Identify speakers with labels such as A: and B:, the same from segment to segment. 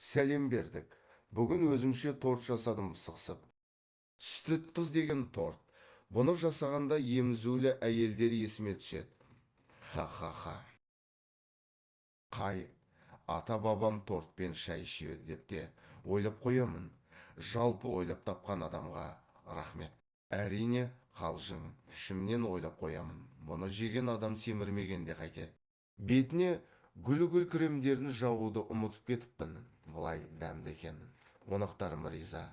A: Сәлем бердік. Бүгін өзімше торт жасадым сықсып. Сүт қыз деген торт. Бұны жасағанда емізулі әйелдер есіме түседі. Ха-ха-ха. Қай, ата-бабам тортпен шай ішеді деп те ойлап қоямын. Жалпы ойлап тапқан адамға рахмет. Әрине, қалжың, ішімнен ойлап қоямын. Бұны жеген адам семірмегенде қайтеді. Бетіне гүл кремдерін жағуды ұмытып кетіппін. Бұлай дәмді екен. Қонақтарым риза.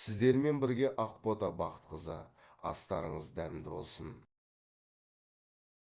A: Сіздермен бірге Ақбота Бақытқызы, астарыңыз дәмді болсын.